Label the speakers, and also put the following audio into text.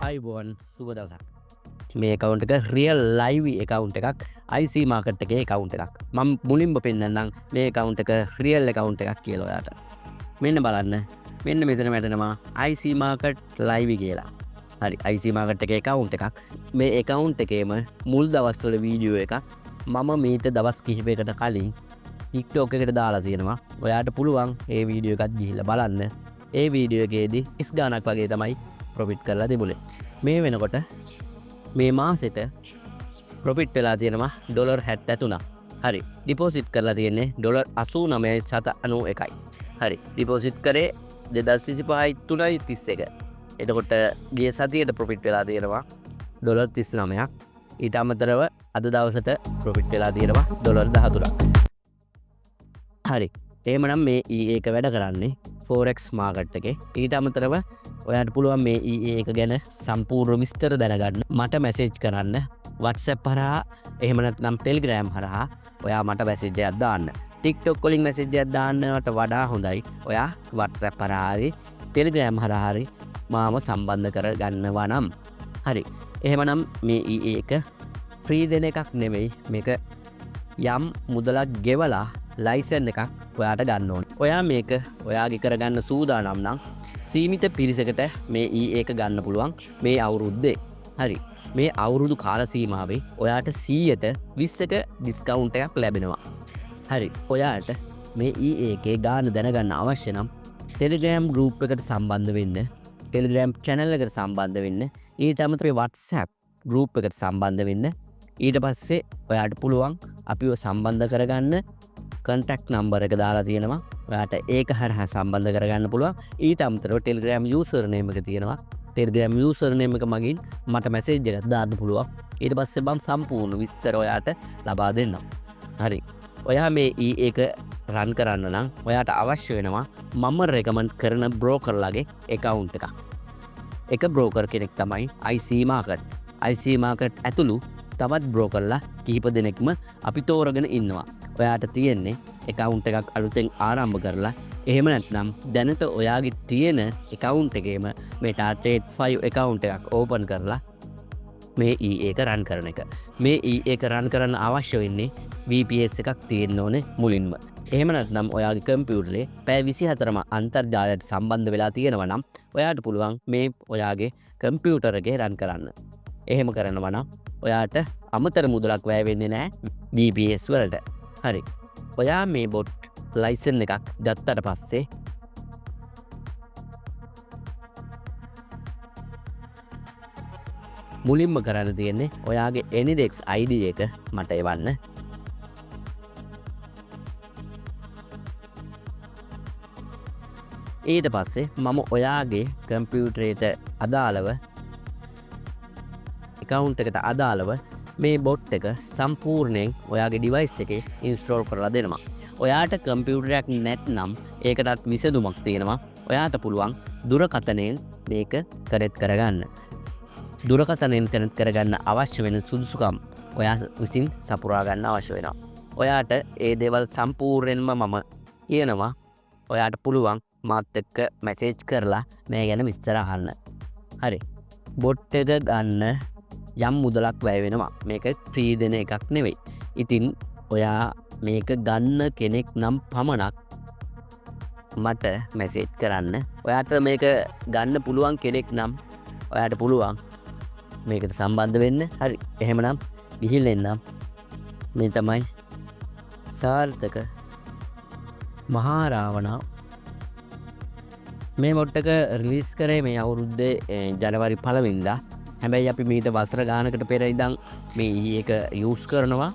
Speaker 1: අයිබෝන් සුබ දවසක්. මේ account එක real live account එකක් IC market එකේ account එකක්. මම මුලින්ම පෙන්නන්නම් මේ account එක real account එකක් කියලා ඔයාලට. මෙන්න බලන්න. මෙන්න මෙතන වැටෙනවා IC market live කියලා. හරි IC market එකේ account එකක්. මේ account එකේම මුල් දවස්වල වීඩියෝ එකක් මම මේත දවස් කිහිපයකට කලින් TikTok එකට දාලා තියෙනවා. ඔයාට පුළුවන් ඒ වීඩියෝ එකත් ගිහිල්ලා බලන්න. ඒ වීඩියෝ එකේදී 30 ගාණක් වගේ තමයි ප්‍රොෆිට් කරලා තිබුණේ. මේ වෙනකොට මේ මාසෙට ප්‍රොෆිට් වෙලා තියෙනවා $73. හරි. ඩිපොසිට් කරලා තියෙන්නේ $89.91. හරි. ඩිපොසිට් කරේ 2025 3.31. එතකොට ගිය සතියේට ප්‍රොෆිට් වෙලා තියෙනවා $39ක්. ඊට අමතරව අද දවසට ප්‍රොෆිට් වෙලා තියෙනවා $13ක්. හරි. එහෙමනම් මේ EA එක වැඩ කරන්නේ Forex market එකේ. ඊට අමතරව ඔයාට පුළුවන් මේ EA එක ගැන සම්පූර්ණ විස්තර දැනගන්න මට මැසේජ් කරන්න WhatsApp හරහා එහෙම නැත්නම් Telegram හරහා ඔයා මට මැසේජ් එකක් දාන්න. TikTok වලින් මැසේජ් එකක් දාන්නවට වඩා හොඳයි ඔයා WhatsApp හරහා හරි Telegram හරහා හරි මාව සම්බන්ධ කරගන්නවා නම්. හරි. එහෙමනම් මේ EA එක ෆ්‍රී දෙන එකක් නෙමෙයි. මේක යම් මුදලක් ගෙවලා ලයිසන් එකක් ඔයාට ගන්න ඕනේ. ඔයා මේක ඔයාගේ කරගන්න සූදානම් නම් සීමිත පිරිසකට මේ EA එක ගන්න පුළුවන් මේ අවුරුද්දේ. හරි. මේ අවුරුදු කාල සීමාවේ ඔයාට 100ට 20ක ඩිස්කවුන්ට් එකක් ලැබෙනවා. හරි. ඔයාට මේ EA එකේ ගාන දැනගන්න අවශ්‍ය නම් Telegram group එකට සම්බන්ධ වෙන්න, Telegram channel එකට සම්බන්ධ වෙන්න, ඊට අමතරව WhatsApp group එකට සම්බන්ධ වෙන්න. ඊට පස්සේ ඔයාට පුළුවන් අපිව සම්බන්ධ කරගන්න contact number එක දාලා තියෙනවා. ඔයාට ඒක හරහා සම්බන්ධ කරගන්න පුළුවන්. ඊට අමතරව Telegram user name එක තියෙනවා. Telegram user name එක මගින් මට message එකක් දාන්න පුළුවන්. ඊට පස්සේ මම සම්පූර්ණ විස්තර ඔයාට ලබා දෙන්නම්. හරි. ඔයා මේ EA එක run කරන්න නම් ඔයාට අවශ්‍ය වෙනවා මම recommend කරන brokerලාගේ account එකක්. එක broker කෙනෙක් තමයි IC market. IC market ඇතුළු තවත් brokerලා කිහිප දෙනෙක්ම අපි තෝරගෙන ඉන්නවා. ඔයාට තියෙන්නේ account එකක් අලුතෙන් ආරම්භ කරලා එහෙම නැත්නම් දැනට ඔයාගේ තියෙන account එකේම මේ Trade 5 account එකක් open කරලා මේ EA එක run කරන එක. මේ EA එක run කරන්න අවශ්‍ය වෙන්නේ VPS එකක් තියෙන්න ඕනේ මුලින්ම. එහෙම නැත්නම් ඔයාගේ කම්පියුටරේ පැය 24ම අන්තර්ජාලයට සම්බන්ධ වෙලා තියෙනවා නම් ඔයාට පුළුවන් මේ ඔයාගේ කම්පියුටර් එකේ run කරන්න. එහෙම කරනවා නම් ඔයාට අමතර මුදලක් වැය වෙන්නේ නැහැ VPS වලට. හරි. ඔයා මේ බොට් ලයිසන් එකක් ගත්තට පස්සේ මුලින්ම කරන්න තියෙන්නේ ඔයාගේ Anydex ID එක මට එවන්න. ඊට පස්සේ මම ඔයාගේ කම්පියුටරේට අදාළව account එකට අදාළව මේ බොට් එක සම්පූර්ණයෙන් ඔයාගේ ඩිවයිස් එකේ ඉන්ස්ටෝල් කරලා දෙනවා. ඔයාට කම්පියුටරයක් නැත්නම් ඒකටත් විසඳුමක් තියෙනවා. ඔයාට පුළුවන් දුරකථනයෙන් මේක කනෙක්ට් කරගන්න. දුරකථනයෙන් කනෙක්ට් කරගන්න අවශ්‍ය වෙන සුදුසුකම් ඔයා විසින් සපුරා ගන්න අවශ්‍ය වෙනවා. ඔයාට ඒ දේවල් සම්පූර්ණයෙන්ම මම කියනවා. ඔයාට පුළුවන් මාත් එක්ක මැසේජ් කරලා මේ ගැන විස්තර අහන්න. හරි. බොට් එක ගන්න යම් මුදලක් වැය වෙනවා. මේක ෆ්‍රී දෙන එකක් නෙවෙයි. ඉතින් ඔයා මේක ගන්න කෙනෙක් නම් පමණක් මට මැසේජ් කරන්න. ඔයාට මේක ගන්න පුළුවන් කෙනෙක් නම් ඔයාට පුළුවන් මේකට සම්බන්ධ වෙන්න. හරි. එහෙමනම් ගිහිල්ලා එන්නම්. මේ තමයි සාර්ථක මහා රාවණා. මේ මොඩ් එක රිලීස් කරේ මේ අවුරුද්දේ ජනවාරි 1 වෙනිදා. හැබැයි අපි මීට වසර ගානකට පෙර ඉඳන් මේ එක යූස් කරනවා.